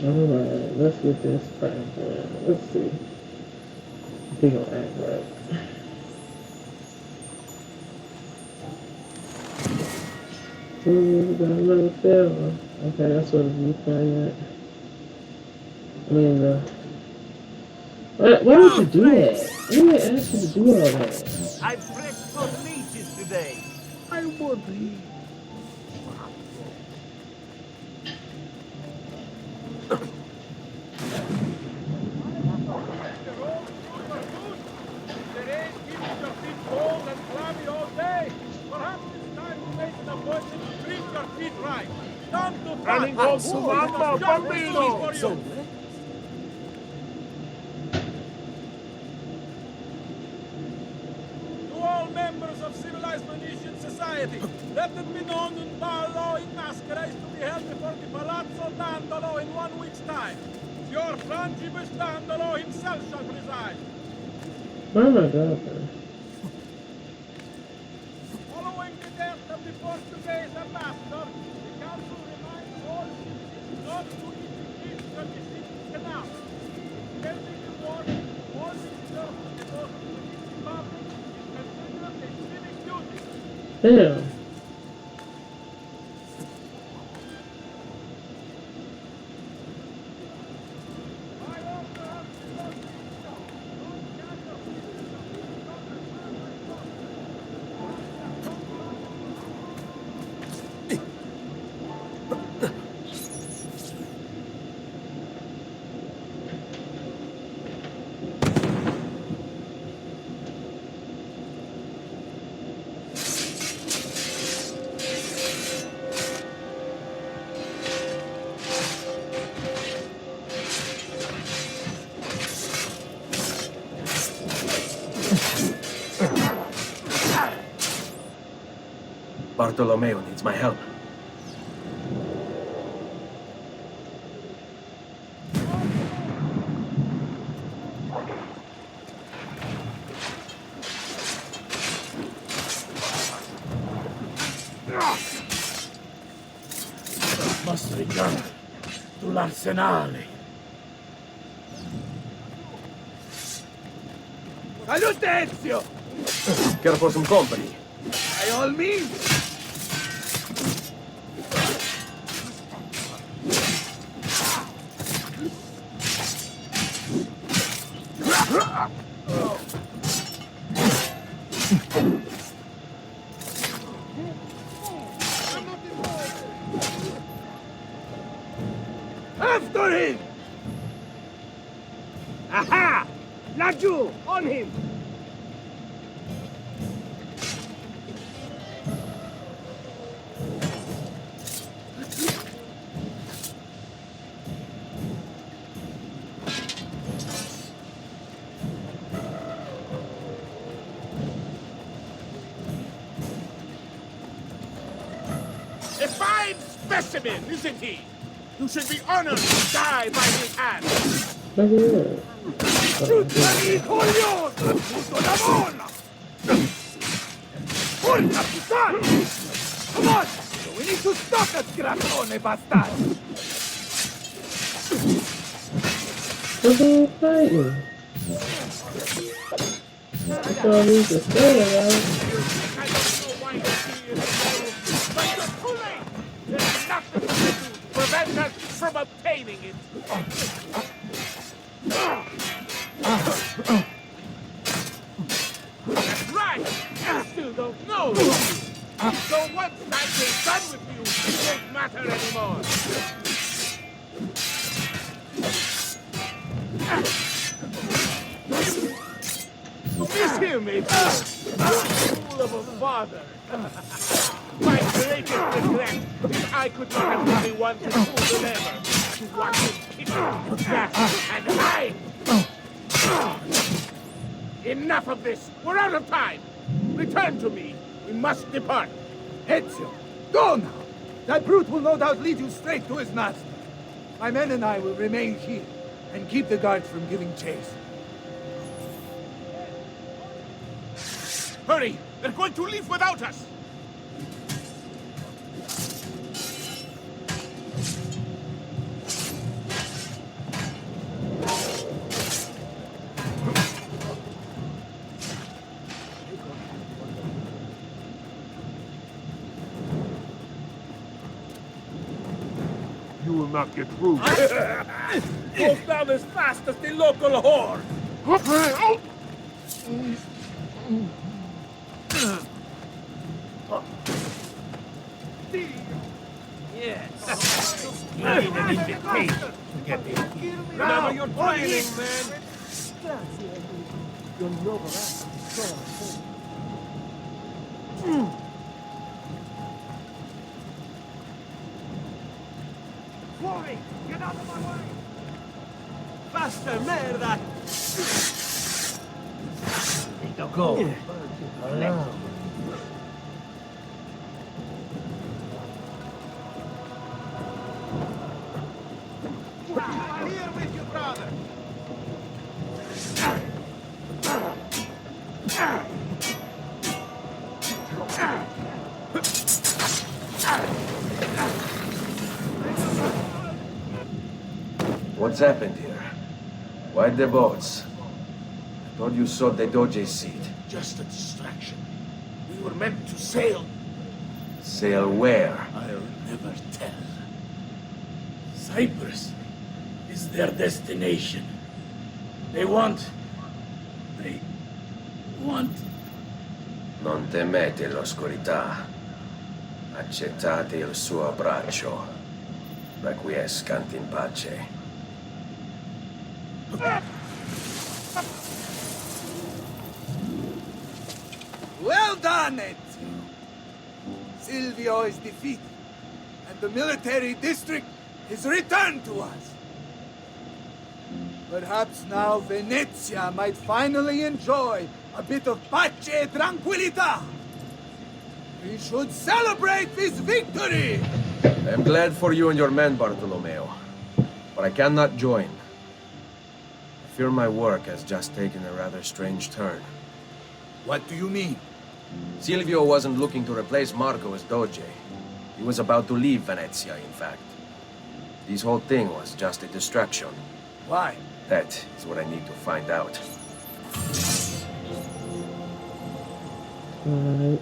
Alright, let's get this cracking. Let's see. If he gonna act right. Ooh, got another fella. Okay, that's what the viewpoint at. I mean, why would you do that? Who would ask you to do all that? I pressed for leeches today. I would be. Running home to Mamma, Bambino! So, all members of civilized Venetian society, let it be known that Paolo in Mascara is to be held before the Palazzo Dandolo in 1 week's time. Your Frangibus Dandolo himself shall preside. Oh my god. Following the death of the Portuguese ambassador, the council reminds all citizens not to eat the fish from the ship's canal. Pending the war, all visitors to the public Damn. Bartolomeo needs my help. Must return to l'Arsenale. Salute, Ezio! Care for some company? By all means! After him! Aha! Laggiù! On him! A fine specimen, isn't he? You should be honored to die by his hand. Look at that. Tuttali coglioni! Tutto la molla! Porca puttana! Come on! We need to stop that grassone bastard! Look who's fighting. That's all I need to say about it. I don't know why you're here, but you're too late. There's nothing to do to prevent us from obtaining it. That's right. I still don't know. So once I get done with you, it won't matter anymore. Miss him, fool of a father. My greatest regret is I could not have been the one to pull the lever, to watch him kick, dash, and hide. Enough of this. We're out of time. Return to me. We must depart. Ezio, go now! That brute will no doubt lead you straight to his master. My men and I will remain here and keep the guards from giving chase. Hurry! They're going to leave without us! You will not get through. Goes down as fast as the local whore! Remember your training, man! Fuori! Get out of my way! Faster, merda! I'm here with you, brother! What's happened here? Why the boats? I thought you sowed the Doge seed. Just a distraction. We were meant to sail. Sail where? I'll never tell. Cyprus is their destination. They want... Non temete l'oscurità. Accettate il suo abbraccio. Requiescant in pace. Well done, Ezio. Silvio is defeated, and the military district is returned to us. Perhaps now Venezia might finally enjoy a bit of pace e tranquillità. We should celebrate this victory! I'm glad for you and your men, Bartolomeo. But I cannot join. I fear my work has just taken a rather strange turn. What do you mean? Silvio wasn't looking to replace Marco as Doge. He was about to leave Venezia, in fact. This whole thing was just a distraction. Why? That is what I need to find out. Alright.